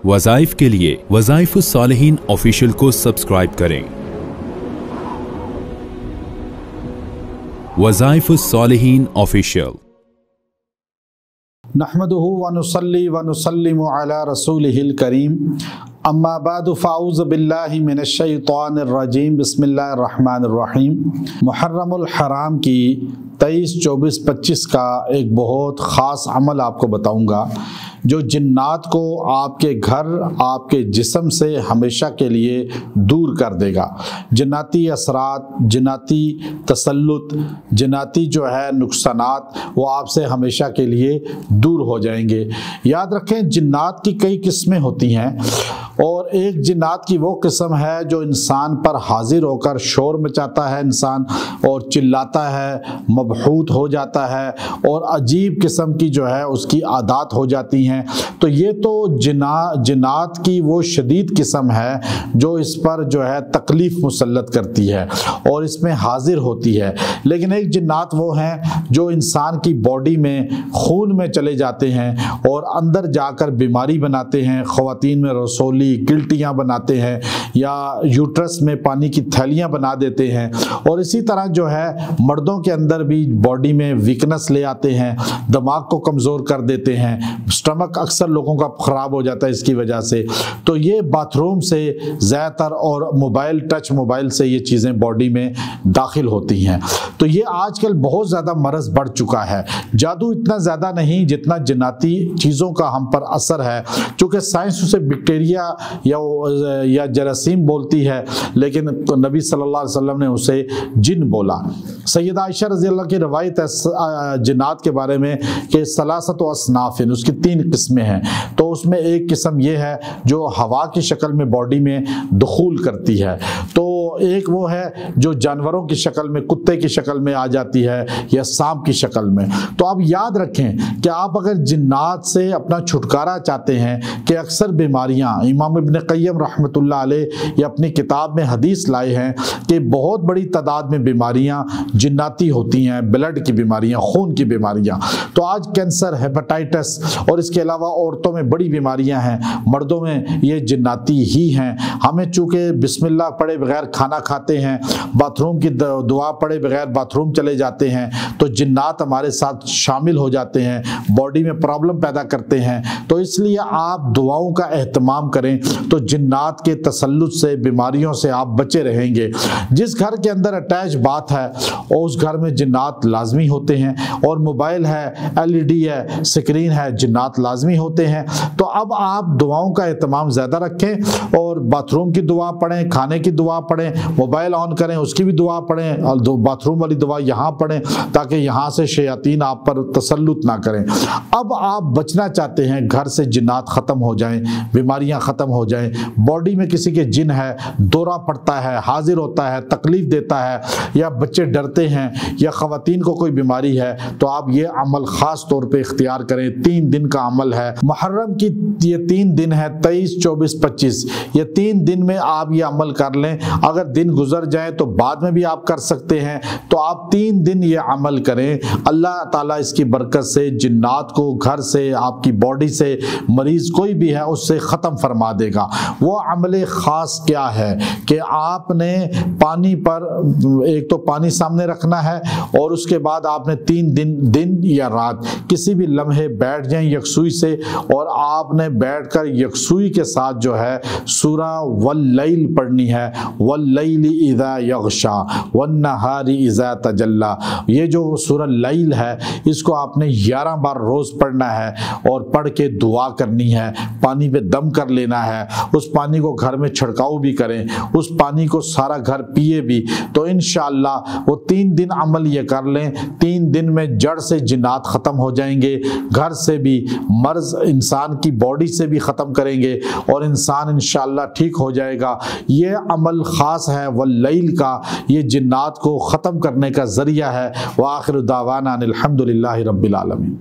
वज़ाइफ के लिए वज़ाइफुस सालिहीन ऑफिशियल को सब्सक्राइब करें। वज़ाइफुस सालिहीन ऑफिशियल। नहमदुहु व नुसल्ली व नुसल्लिमु अला रसूलिहिल करीम, अम्मा बाद फ़ाऊज़ बिल्लाहि मिनश शैतानिर रजीम, बिस्मिल्लाहिर रहमानिर रहीम। मुहर्रमुल हराम की 23, 24, 25 का एक बहुत ख़ास अमल आपको बताऊंगा जो जिन्नात को आपके घर, आपके जिस्म से हमेशा के लिए दूर कर देगा। जिन्नाती असरात, जिन्नाती तसल्लुत, जिन्नाती जो है नुकसानात, वो आपसे हमेशा के लिए दूर हो जाएंगे। याद रखें, जिन्नात की कई किस्में होती हैं और एक जिन्नात की वो किस्म है जो इंसान पर हाजिर होकर शोर मचाता है इंसान और चिल्लाता है, मबहूत हो जाता है और अजीब किस्म की जो है उसकी आदत हो जाती हैं। तो ये तो जिन्नात की वो शदीद किस्म है जो इस पर जो है तकलीफ़ मुसल्लत करती है और इसमें हाजिर होती है। लेकिन एक जिन्नात वो हैं जो इंसान की बॉडी में, खून में चले जाते हैं और अंदर जाकर बीमारी बनाते हैं। ख़वातीन में रसोली, गिल्टियाँ बनाते हैं या यूट्रस में पानी की थैलियाँ बना देते हैं। और इसी तरह जो है मर्दों के अंदर भी बॉडी में वीकनेस ले आते हैं, दिमाग को कमज़ोर कर देते हैं, स्टमक अक्सर लोगों का ख़राब हो जाता है इसकी वजह से। तो ये बाथरूम से ज़्यादातर और मोबाइल, टच मोबाइल से ये चीज़ें बॉडी में दाखिल होती हैं। तो ये आजकल बहुत ज़्यादा मरज़ बढ़ चुका है। जादू इतना ज़्यादा नहीं जितना जिन्नाती चीज़ों का हम पर असर है, चूँकि साइंस उसे बैक्टीरिया या जरासीम बोलती है, लेकिन नबी सल्लल्लाहु अलैहि वसल्लम ने उसे जिन बोला। सैयदा आयशा रज़ी अल्लाह की रवायत है जिन्नात के बारे में कि सलासत व असनाफ़िन, उसकी 3 किस्में हैं। तो उसमें एक किस्म ये है जो हवा की शक्ल में बॉडी में दुखूल करती है। तो एक वो है जो जानवरों की शक्ल में, कुत्ते की शक्ल में आ जाती है या सांप की शक्ल में। तो आप याद रखें कि आप अगर जिन्नात से अपना छुटकारा चाहते हैं कि अक्सर बीमारियां, इमाम इब्न क़य्यम रहमतुल्लाह अलैह ये अपनी किताब में हदीस लाए हैं कि बहुत बड़ी तादाद में बीमारियां जिन्नाती होती हैं, ब्लड की बीमारियां, खून की बीमारियां। तो आज कैंसर, हेपेटाइटिस और इसके अलावा औरतों में बड़ी बीमारियां हैं, मर्दों में ये जिन्नाती ही हैं। हमें चूँकि बिस्मिल्लाह पढ़े बगैर खाना खाते हैं, बाथरूम की दुआ पढ़े बगैर बाथरूम चले जाते हैं, तो जिन्नात हमारे साथ शामिल हो जाते हैं, बॉडी में प्रॉब्लम पैदा करते हैं। तो इसलिए आप दुआओं का एहतमाम करें तो जिन्नात के तसल्लुत से, बीमारियों से आप बचे रहेंगे। जिस घर के अंदर अटैच बात है और उस घर में जिन्नात लाजमी होते हैं, और मोबाइल है, LED है, स्क्रीन है, जिन्नात लाजमी होते हैं। तो अब आप दुआओं का एहतमाम ज़्यादा रखें और बाथरूम की दुआ पढ़ें, खाने की दुआ पढ़ें, मोबाइल ऑन करें उसकी भी दुआ पढ़ें और बाथरूम वाली दुआ यहाँ पढ़ें ताकि यहाँ से शयातीन आप पर तसल्लुत ना करें। अब आप बचना चाहते हैं, घर से जिन्नात ख़त्म हो जाएं, बीमारियाँ ख़त्म हो जाएं, बॉडी में किसी के जिन है, दौरा पड़ता है, हाजिर होता है, तकलीफ़ देता है, या बच्चे डरते हैं, या ख़वातीन को कोई बीमारी है, तो आप ये अमल ख़ास तौर पे इख्तियार करें। 3 दिन का अमल है। मुहर्रम की ये 3 दिन है, 23, 24, 25। ये 3 दिन में आप ये अमल कर लें। अगर दिन गुजर जाए तो बाद में भी आप कर सकते हैं। तो आप 3 दिन ये अमल करें, अल्लाह ताला इसकी बरकत से जिन्नात को घर से, आपकी बॉडी से, मरीज़ कोई भी है उससे ख़त्म फरमा देगा। वो अमल ख़ास क्या है कि आपने पानी पर, एक तो पानी सामने रखना है और उसके बाद आपने 3 दिन या रात किसी भी लम्हे बैठ जाएं यकसुई से, और आपने बैठकर यकसुई के साथ जो है सूरा वल्लैल पढ़नी है। वल्लैली इज़ा यग़शा वन्नहारी इज़ा तजल्ला। ये जो सूरा लैल है इसको आपने 11 बार रोज़ पढ़ना है और पढ़ के दुआ करनी है। पानी पे दम कर लेना है, उस पानी को घर में छिड़काव भी करें, उस पानी को सारा घर पिए भी। तो इंशाअल्लाह वो 3 दिन अमल ये कर लें, 3 दिन में जड़ से जिन्नात ख़त्म हो जाएंगे, घर से भी, मर्ज़ इंसान की बॉडी से भी ख़त्म करेंगे और इंसान इंशाअल्लाह ठीक हो जाएगा। ये अमल ख़ास है वल्लैल का, ये जिन्नात को ख़त्म करने का ज़रिया है। व आखिर दावाना अनिल हम्दुलिल्लाहि रब्बिल आलमीन।